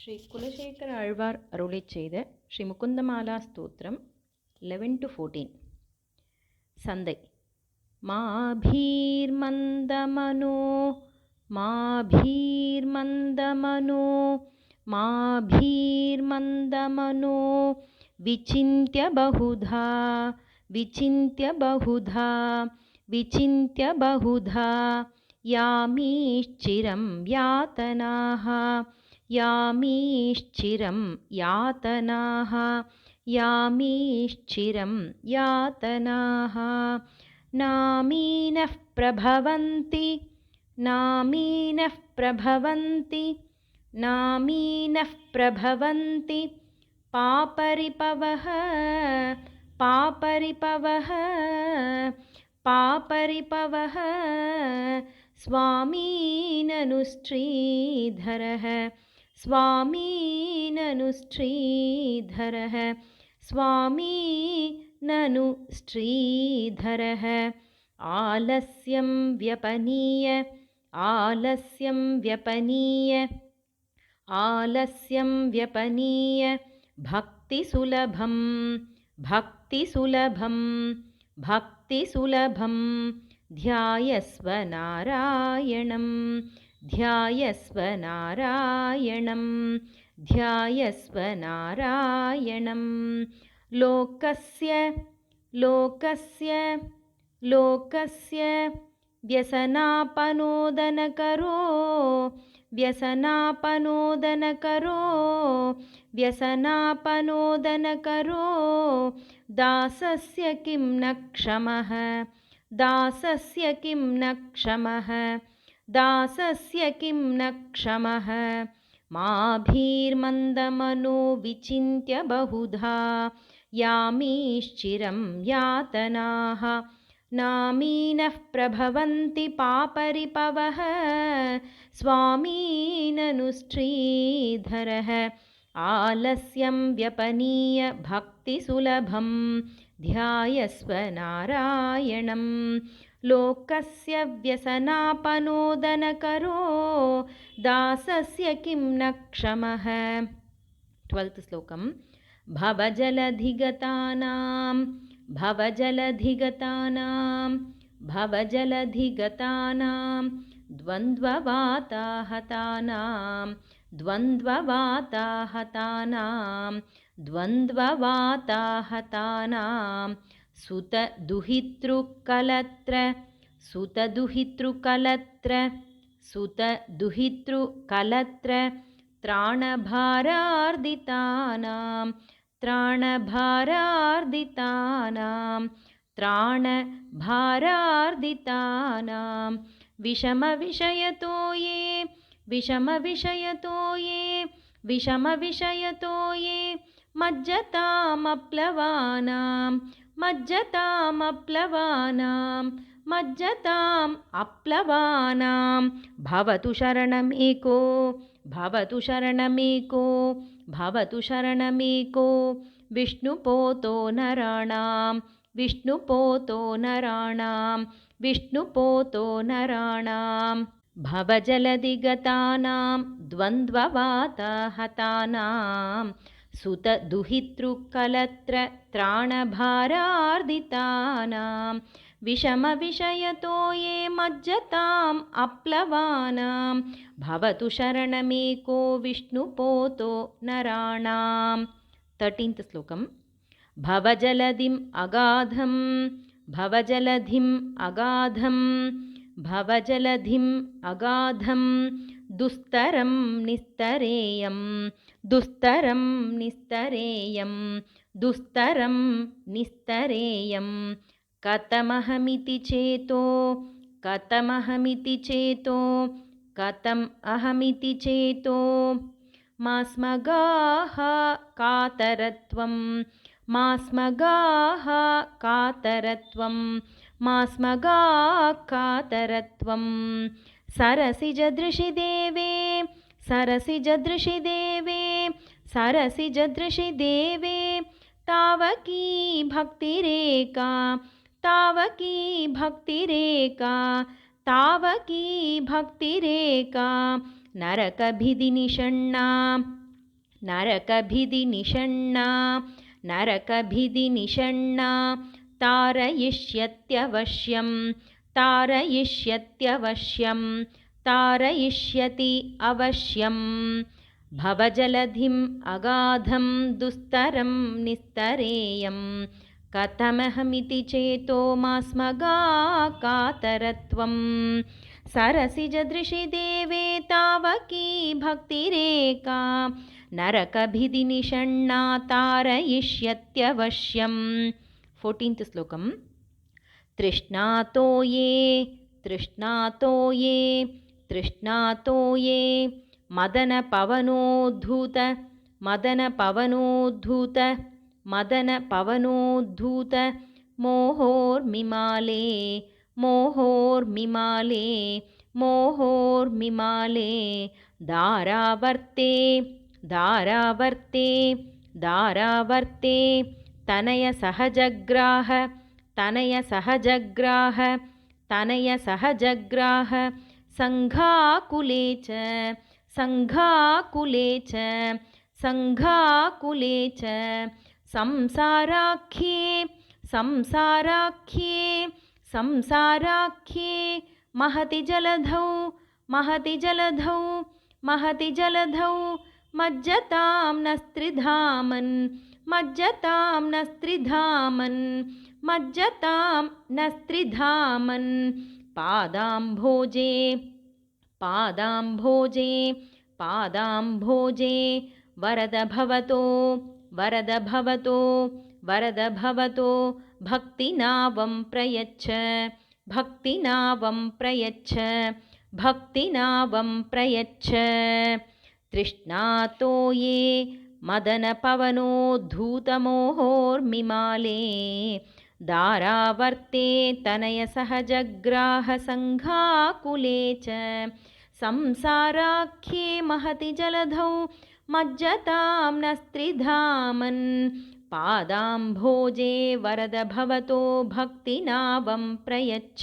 ஸ்ரீ குலசேகர ஆழ்வார் அருளிச் செய்த ஸ்ரீ முகுந்தமாலா ஸ்தோத்திரம் 11-14. சந்தை. மாபீர்மந்தமனோ மாபீர்மந்தமனோ மாபீர்மந்தமனோ விசிந்த்ய பகுதா விசிந்த்ய பகுதா விசிந்த்ய பகுதா யாமீश्चिरं यातनाः यामीश्चिरं यातनाः यामीश्चिरं यातनाः नामीनः प्रभवन्ति नामीनः प्रभवन्ति नामीनः प्रभवन्ति पापरिपवः पापरिपवः पापरिपवः स्वामी ननु श्रीधरः स्वामी ननु श्रीधरः स्वामी ननु श्रीधरः आलस्यं व्यपनीय आलस्यं व्यपनीय आलस्यं व्यपनीय भक्तिसुलभं भक्तिसुलभं भक्तिसुलभं ध्यायस्व नारायणं ध्यायस्व नारायणं ध्यायस्व नारायणं लोकस्य लोकस्य लोकस्य व्यसनापनोदनकरो व्यसनापनोदनकरो व्यसनापनोदनकरो दासस्य किं न क्षमः दासस्य किं न क्षमः दासस्य किं न क्षमः माभीर्मन्दमनो विचिन्त्य बहुधा यामीश्चिरं यातनाः नामीनः प्रभवन्ति पापरिपवः स्वामी ननु श्रीधरः आलस्यं व्यपनीय भक्तिसुलभं ध्यायस्व नारायणं लोकस्य व्यसनापनोदनकरो दासस्य किं न क्षमः. 12th श्लोकम्. भवजलधिगतानां भवजलधिगतानां भवजलधिगतानां द्वन्द्ववाताहतानां द्वन्द्ववाताहतानां द्वन्द्ववाताहतानां सुतदुहितृकलत्र सुतदुहितृकलत्र सुतदुहितृकलत्र त्राणभारार्दितानां त्राणभारार्दितानां त्राणभारार्दितानां विषमविषयतो ये विषमविषयतो ये विषमविषयतो ये मज्जतामप्लवानां मज्जतामप्लवानां मज्जताम् अप्लवानां भवतु शरणमेको भवतु शरणमेको भवतु शरणमेको विष्णुपोतो नराणां विष्णुपोतो नराणां विष्णुपोतो नराणां भवजलधिगतानां द्वन्द्ववाताहतानां सुतदुहितृकलत्र त्राणभारार्दितानां विषमविषयतो ये मज्जताम् अप्लवानां भवतु शरणमेको विष्णुपोतो नराणां. 13th श्लोकम्. भवजलधिम् अगाधं भवजलधिम् अगाधं भवजलधिम् अगाधं दुस्तरं निस्तरेयं दुस्तरं निस्तरेयं दुस्तरं निस्तरेयं कथमहमिति चेतो कथमहमिति चेतो कथम् अहमिति चेतो मास्मगाः कातरत्वं मास्मगाः कातरत्वं मास्मगाः कातरत्वं सरसिजदृशिदेवे सरसिजदृशिदेवे सरसिजदृशिदेवे तावकी भक्तिरेका तावकी भक्तिरेका तावकी भक्तिरेका नरकभिधिनिषण्णा नरकभिदिनिषण्णा नरकभिदिनिषण्णा तारयिष्यत्यवश्यं तारयिष्यत्यवश्यं तारयिष्यति अवश्यं भवजलधिम् अगाधं दुस्तरं निस्तरेयं कथमहमिति चेतो मास्मगाकातरत्वं सरसिजदृशि देवे तावकी भक्तिरेका नरकभिदिनिषण्णा तारयिष्यत्यवश्यं 14th श्लोकम् तृष्णातो ये तृष्णातो ये तृष्णातो ये मदनपवनोद्धूत मदनपवनोद्धूत मदनपवनोद्धूत मोहोर्मिमाले मोहोर्मिमाले मोहोर्मिमाले दारावर्ते दारावर्ते दारावर्ते तनयसहजग्राह तनयसहजग्राह तनयसहजग्राह सङ्घाकुले च सङ्घाकुले च सङ्घाकुले च संसाराख्ये संसाराख्ये संसाराख्ये महति जलधौ महति जलधौ महति जलधौ मज्जतां नस्त्रिधामन् मज्जतां नस्त्रिधामन् मज्जतां नस्त्रिधामन् पादाम्भोजे पादाम्भोजे पादाम्भोजे वरद भवतो वरद भवतो वरद भवतो भक्तिनावं प्रयच्छ भक्तिनावं प्रयच्छ भक्तिनावं प्रयच्छ तृष्णातो ये मदनपवनोद्धूतमोहोर्मिमाले दारावर्ते तनयसहजग्राहसङ्घाकुले च संसाराख्ये महति जलधौ मज्जतां नस्त्रिधामन् पादाम्भोजे वरद भवतो भक्तिनावं प्रयच्छ।